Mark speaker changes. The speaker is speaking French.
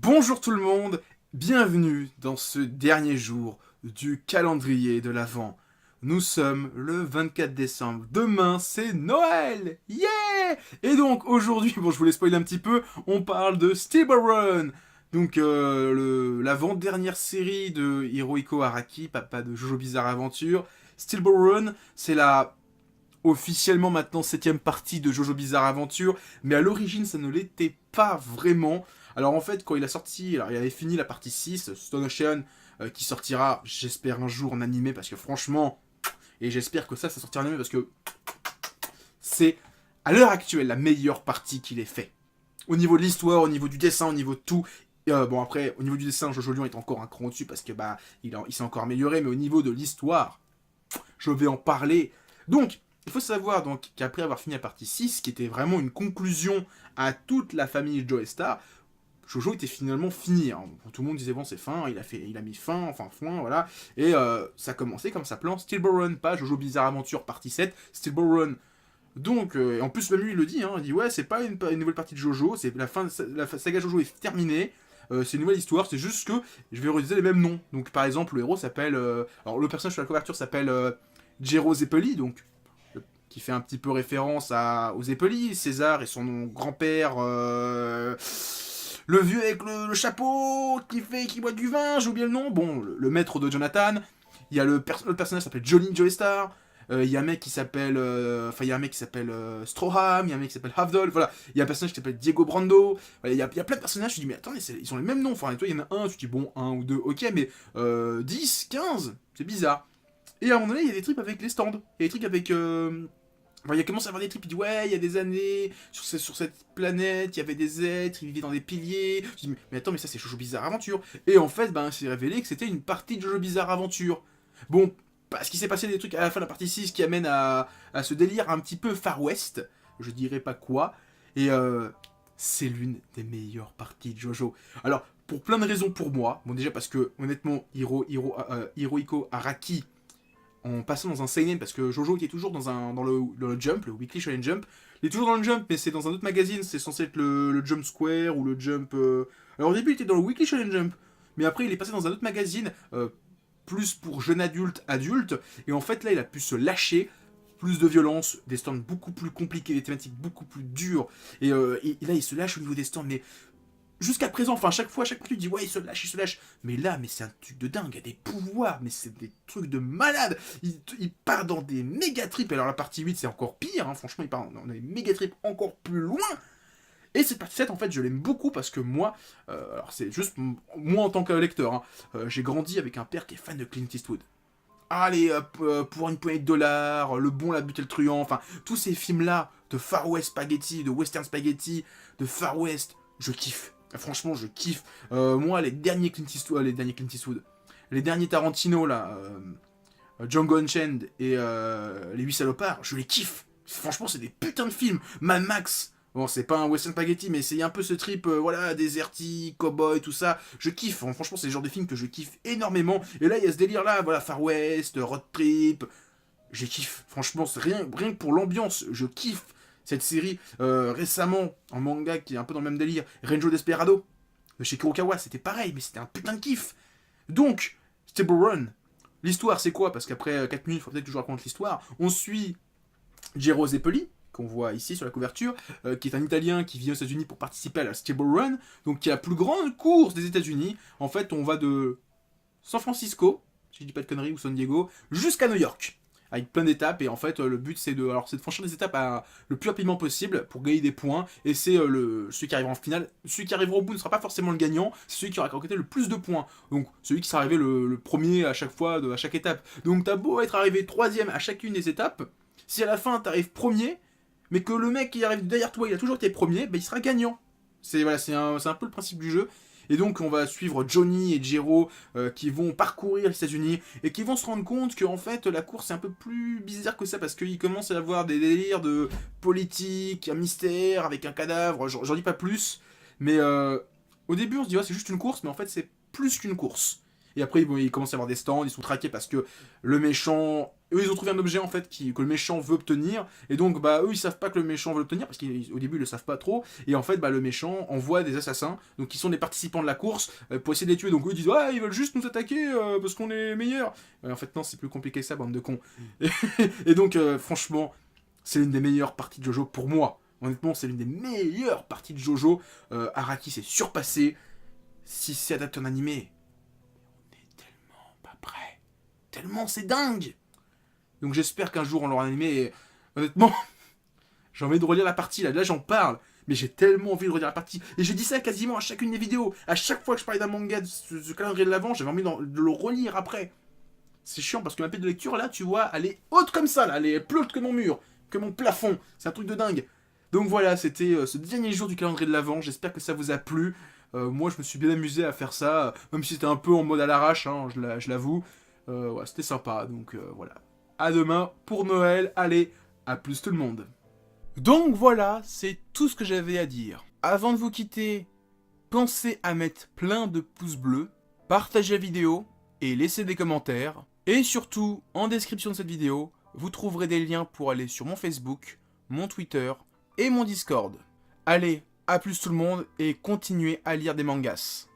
Speaker 1: Bonjour tout le monde, bienvenue dans ce dernier jour du calendrier de l'Avent. Nous sommes le 24 décembre, demain c'est Noël, yeah! Et donc aujourd'hui, bon je vous l'ai spoilé un petit peu, on parle de Steel Ball Run. Donc l'avant-dernière série de Hirohiko Araki, papa de Jojo Bizarre Adventure. Steel Ball Run, c'est la officiellement maintenant septième partie de Jojo Bizarre Adventure, mais à l'origine ça ne l'était pas vraiment. Alors en fait quand il a sorti, alors il avait fini la partie 6, Stone Ocean, qui sortira j'espère un jour en animé, parce que franchement, et j'espère que ça sortira en animé parce que c'est à l'heure actuelle la meilleure partie qu'il ait fait. Au niveau de l'histoire, au niveau du dessin, au niveau de tout. Bon après, au niveau du dessin, Jojo Lion est encore un cran au-dessus parce que il s'est encore amélioré, mais au niveau de l'histoire, je vais en parler. Donc, il faut savoir donc qu'après avoir fini la partie 6, qui était vraiment une conclusion à toute la famille Joestar, Jojo était finalement fini. Hein. Tout le monde disait bon c'est fin, il a mis fin, enfin fin, voilà. Et ça a commencé comme ça plan Steel Ball Run, pas Jojo Bizarre Aventure partie 7, Steel Ball Run. Donc, en plus même lui il le dit, hein, il dit ouais c'est pas une nouvelle partie de Jojo, c'est la saga Jojo est terminée. C'est une nouvelle histoire, c'est juste que je vais réutiliser les mêmes noms. Donc par exemple le héros s'appelle, alors le personnage sur la couverture s'appelle Jero Zeppeli, donc qui fait un petit peu référence aux Zeppeli, César et son grand-père, le vieux avec le chapeau qui boit du vin, j'ai oublié le nom, bon, le maître de Jonathan. Il y a le personnage qui s'appelle Johnny Joestar. Il y a un mec qui s'appelle, Stroham, il y a un mec qui s'appelle Havdol, voilà. Il y a un personnage qui s'appelle Diego Brando. Voilà, il y a plein de personnages, tu te dis mais attendez, ils ont les mêmes noms. Enfin, toi il y en a un, tu te dis bon, un ou deux, ok, mais 10, 15, c'est bizarre. Et à un moment donné, il y a des trucs avec les stands. Il y a des trucs avec. Enfin, il commence à avoir des trucs, il dit ouais, il y a des années, sur cette planète, il y avait des êtres, ils vivaient dans des piliers. Je dis mais attends, mais ça c'est Jojo Bizarre Aventure. Et en fait, ben, c'est révélé que c'était une partie de Jojo Bizarre Aventure. Bon, parce qu'il s'est passé des trucs à la fin de la partie 6 qui amènent à ce délire un petit peu Far West, je dirais pas quoi. Et c'est l'une des meilleures parties de Jojo. Alors, pour plein de raisons pour moi, bon déjà parce que honnêtement, Hirohiko Araki, en passant dans un seinen, parce que Jojo qui est toujours dans le Jump, le Weekly Shonen Jump, il est toujours dans le Jump, mais c'est dans un autre magazine, c'est censé être le Jump Square ou le Jump. Alors au début il était dans le Weekly Shonen Jump, mais après il est passé dans un autre magazine, plus pour jeunes adultes, et en fait là il a pu se lâcher, plus de violence, des stands beaucoup plus compliqués, des thématiques beaucoup plus dures, et là il se lâche au niveau des stands, mais jusqu'à présent, enfin, chaque fois tu dis ouais, il se lâche, il se lâche. Mais là, mais c'est un truc de dingue, il y a des pouvoirs, mais c'est des trucs de malade. Il part dans des méga trips. Alors la partie 8, c'est encore pire, hein, franchement, il part dans des méga trips encore plus loin. Et cette partie 7, en fait, je l'aime beaucoup parce que moi, alors c'est juste moi en tant que lecteur, hein, j'ai grandi avec un père qui est fan de Clint Eastwood. Allez, pour une poignée de dollars, Le Bon, la Butte et le Truand, enfin, tous ces films-là de Far West Spaghetti, de Western Spaghetti, de Far West, je kiffe. Franchement, je kiffe. Moi, les derniers Tarantino, là, Django Unchained et Les 8 salopards, je les kiffe. Franchement, c'est des putains de films. Mad Max, bon, c'est pas un western spaghetti, mais c'est un peu ce trip, voilà, désertique, cowboy, tout ça. Je kiffe. Franchement, c'est le genre de film que je kiffe énormément. Et là, il y a ce délire-là, voilà, Far West, road trip. Je kiffe. Franchement, c'est rien que pour l'ambiance, je kiffe cette série. Récemment, en manga qui est un peu dans le même délire, Renjo Desperado, de chez Kurokawa, c'était pareil, mais c'était un putain de kiff. Donc, Stable Run, l'histoire c'est quoi? Parce qu'après 4 minutes, il faut peut-être que je raconte l'histoire. On suit Jero Zeppeli, qu'on voit ici sur la couverture, qui est un Italien qui vient aux États-Unis pour participer à la Stable Run, donc qui est la plus grande course des États-Unis. En fait, on va de San Francisco, si je dis pas de conneries, ou San Diego, jusqu'à New York, avec plein d'étapes. Et en fait, le but c'est de franchir des étapes le plus rapidement possible pour gagner des points. Et c'est celui qui arrivera en finale. Celui qui arrivera au bout ne sera pas forcément le gagnant, c'est celui qui aura récolté le plus de points. Donc celui qui sera arrivé le premier à chaque fois, à chaque étape. Donc t'as beau être arrivé troisième à chacune des étapes, si à la fin t'arrives premier, mais que le mec qui arrive derrière toi il a toujours été premier, il sera gagnant. C'est un peu le principe du jeu. Et donc on va suivre Johnny et Jero qui vont parcourir les États-Unis et qui vont se rendre compte que en fait la course est un peu plus bizarre que ça parce qu'ils commencent à avoir des délires de politique, un mystère avec un cadavre, j'en dis pas plus. Mais au début on se dit ouais, c'est juste une course, mais en fait c'est plus qu'une course. Et après, ils commencent à avoir des stands, ils sont traqués parce que le méchant... Eux, ils ont trouvé un objet, en fait, que le méchant veut obtenir. Et donc, bah, eux, ils savent pas que le méchant veut l'obtenir, parce qu'au début, ils le savent pas trop. Et en fait, bah, le méchant envoie des assassins, donc qui sont des participants de la course, pour essayer de les tuer. Donc, eux, ils disent, ouais, ils veulent juste nous attaquer, parce qu'on est meilleurs. En fait, non, c'est plus compliqué que ça, bande de cons. Et donc, franchement, c'est l'une des meilleures parties de Jojo pour moi. Honnêtement, c'est l'une des meilleures parties de Jojo. Araki s'est surpassé. Si c'est adapté en animé, on est tellement pas prêt. Tellement c'est dingue. Donc j'espère qu'un jour on l'aura animé. Et honnêtement, j'ai envie de relire la partie. Là j'en parle. Mais j'ai tellement envie de relire la partie. Et je dis ça quasiment à chacune des vidéos. À chaque fois que je parlais d'un manga de ce calendrier de l'avant, j'avais envie de le relire après. C'est chiant parce que ma pile de lecture là, tu vois, elle est haute comme ça. Là. Elle est plus haute que mon mur, que mon plafond. C'est un truc de dingue. Donc voilà, c'était ce dernier jour du calendrier de l'avant. J'espère que ça vous a plu. Moi, je me suis bien amusé à faire ça, même si c'était un peu en mode à l'arrache, hein, je l'avoue. Ouais, c'était sympa, donc voilà. À demain pour Noël. Allez, à plus tout le monde. Donc voilà, c'est tout ce que j'avais à dire. Avant de vous quitter, pensez à mettre plein de pouces bleus, partagez la vidéo et laissez des commentaires. Et surtout, en description de cette vidéo, vous trouverez des liens pour aller sur mon Facebook, mon Twitter et mon Discord. Allez, à plus tout le monde et continuez à lire des mangas.